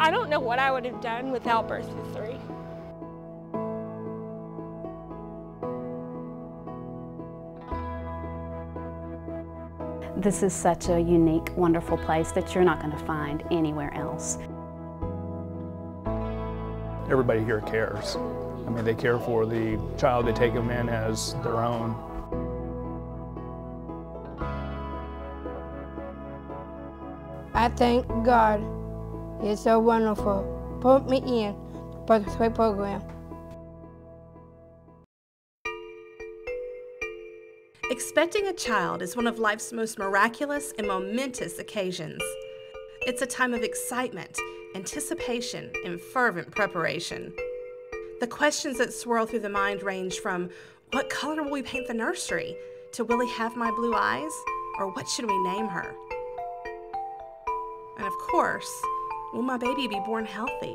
I don't know what I would have done without Birth to 3. This is such a unique, wonderful place that you're not going to find anywhere else. Everybody here cares. I mean, they care for the child, they take them in as their own. I thank God. He's so wonderful. Put me in the Birth to 3 program. Expecting a child is one of life's most miraculous and momentous occasions. It's a time of excitement, anticipation, and fervent preparation. The questions that swirl through the mind range from, what color will we paint the nursery? To, will he have my blue eyes? Or what should we name her? And of course, will my baby be born healthy?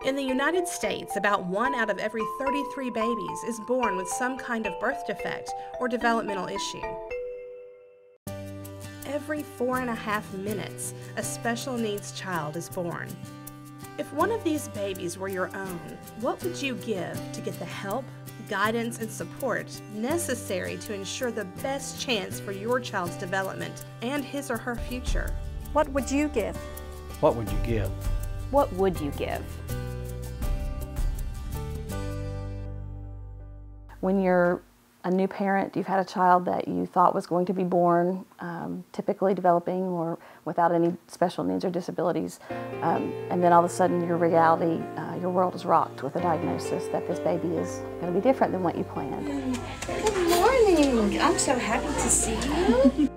In the United States, about 1 out of every 33 babies is born with some kind of birth defect or developmental issue. Every 4.5 minutes, a special needs child is born. If one of these babies were your own, what would you give to get the help, guidance, and support necessary to ensure the best chance for your child's development and his or her future? What would you give? What would you give? What would you give? When you're a new parent, you've had a child that you thought was going to be born, typically developing or without any special needs or disabilities, and then all of a sudden your reality, your world is rocked with a diagnosis that this baby is going to be different than what you planned. Good morning. I'm so happy to see you.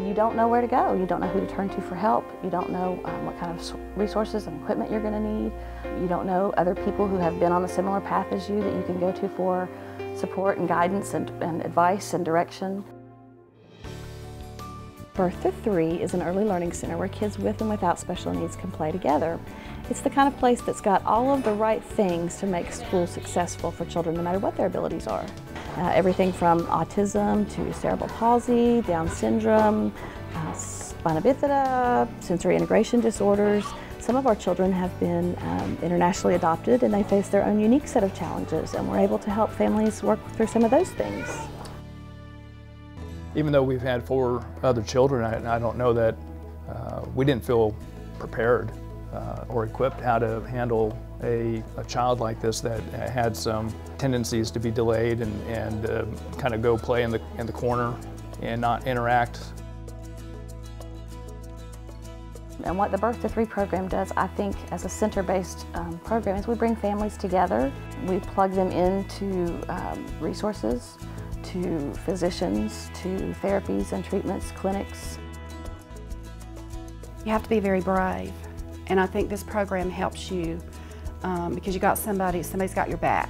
You don't know where to go. You don't know who to turn to for help. You don't know what kind of resources and equipment you're going to need. You don't know other people who have been on a similar path as you that you can go to for support and guidance and advice and direction. Birth to 3 is an early learning center where kids with and without special needs can play together. It's the kind of place that's got all of the right things to make school successful for children no matter what their abilities are. Everything from autism to cerebral palsy, Down syndrome, spina bifida, sensory integration disorders. Some of our children have been internationally adopted and they face their own unique set of challenges, and we're able to help families work through some of those things. Even though we've had 4 other children, I don't know that we didn't feel prepared or equipped how to handle a child like this that had some tendencies to be delayed and kind of go play in the corner and not interact. And what the Birth to 3 program does, I think, as a center-based program, is we bring families together. We plug them into resources, to physicians, to therapies and treatments, clinics. You have to be very brave, and I think this program helps you because you got somebody's got your back,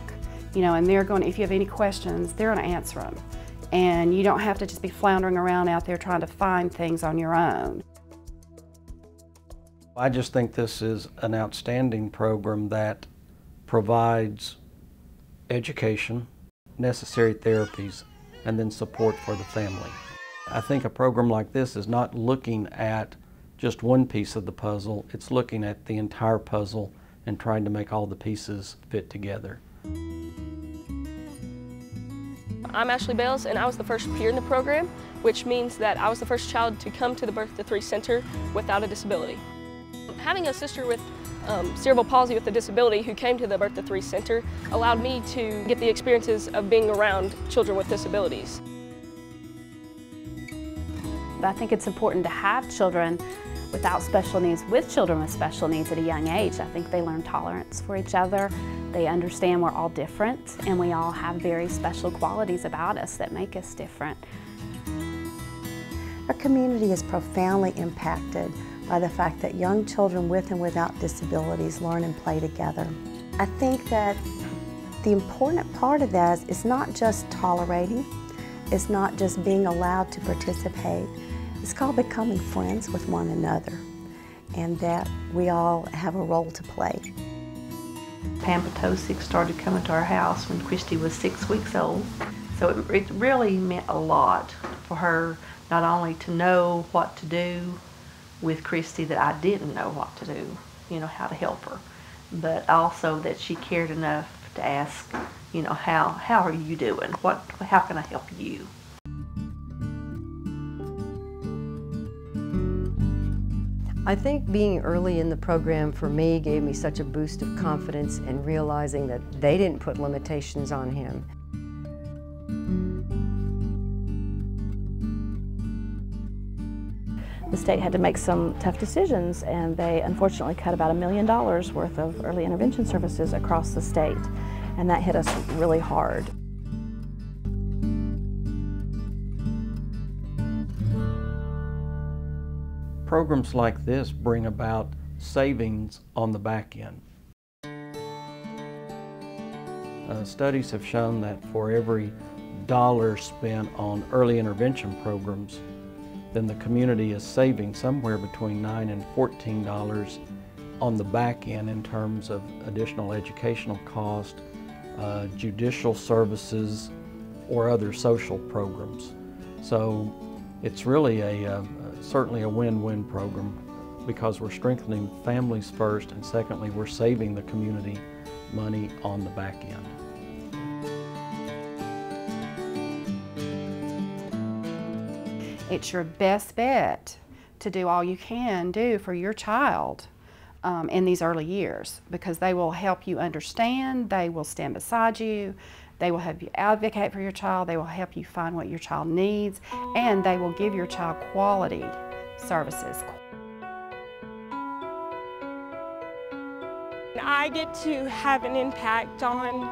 you know, and they're going to, if you have any questions, they're going to answer them. And you don't have to just be floundering around out there trying to find things on your own. I just think this is an outstanding program that provides education, necessary therapies, and then support for the family. I think a program like this is not looking at just one piece of the puzzle, it's looking at the entire puzzle and trying to make all the pieces fit together. I'm Ashley Bales, and I was the first peer in the program, which means that I was the first child to come to the Birth to 3 Center without a disability. Having a sister with cerebral palsy with a disability who came to the Birth to 3 Center allowed me to get the experiences of being around children with disabilities. I think it's important to have children without special needs with children with special needs at a young age. I think they learn tolerance for each other. They understand we're all different and we all have very special qualities about us that make us different. Our community is profoundly impacted by the fact that young children with and without disabilities learn and play together. I think that the important part of that is not just tolerating, it's not just being allowed to participate, it's called becoming friends with one another, and that we all have a role to play. Pam Potosik started coming to our house when Christy was 6 weeks old. So it really meant a lot for her, not only to know what to do with Christy that I didn't know what to do, you know, how to help her, but also that she cared enough to ask, you know, how are you doing? How can I help you? I think being early in the program for me gave me such a boost of confidence and realizing that they didn't put limitations on him. The state had to make some tough decisions, and they unfortunately cut about $1 million worth of early intervention services across the state, and that hit us really hard. Programs like this bring about savings on the back end. Studies have shown that for every dollar spent on early intervention programs, then the community is saving somewhere between $9 and $14 on the back end in terms of additional educational cost, judicial services, or other social programs. So it's really certainly a win-win program, because we're strengthening families first, and secondly, we're saving the community money on the back end. It's your best bet to do all you can do for your child in these early years, because they will help you understand, they will stand beside you, they will help you advocate for your child, they will help you find what your child needs, and they will give your child quality services. I get to have an impact on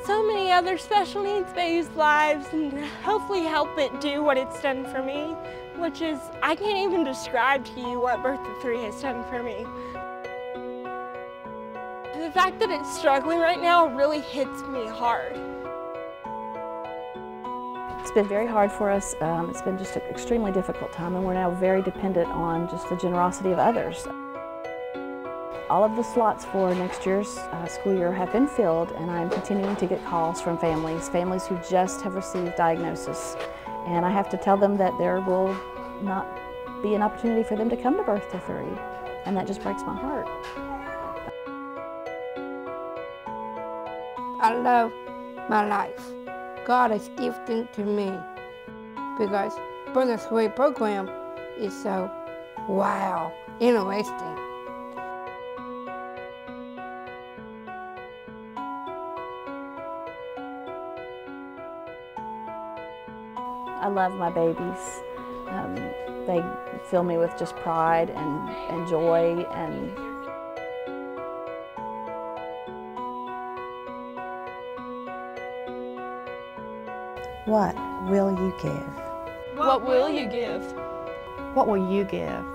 so many other special needs babies' lives, and hopefully help it do what it's done for me, which is, I can't even describe to you what Birth of 3 has done for me. The fact that it's struggling right now really hits me hard. It's been very hard for us. It's been just an extremely difficult time, and we're now very dependent on just the generosity of others. All of the slots for next year's school year have been filled, and I'm continuing to get calls from families who just have received diagnosis. And I have to tell them that there will not be an opportunity for them to come to Birth to 3, and that just breaks my heart. I love my life. God has gifted to me, because Birth to 3 program is so wow, interesting. I love my babies. They fill me with just pride and joy, and what will you give? What will you give? What will you give?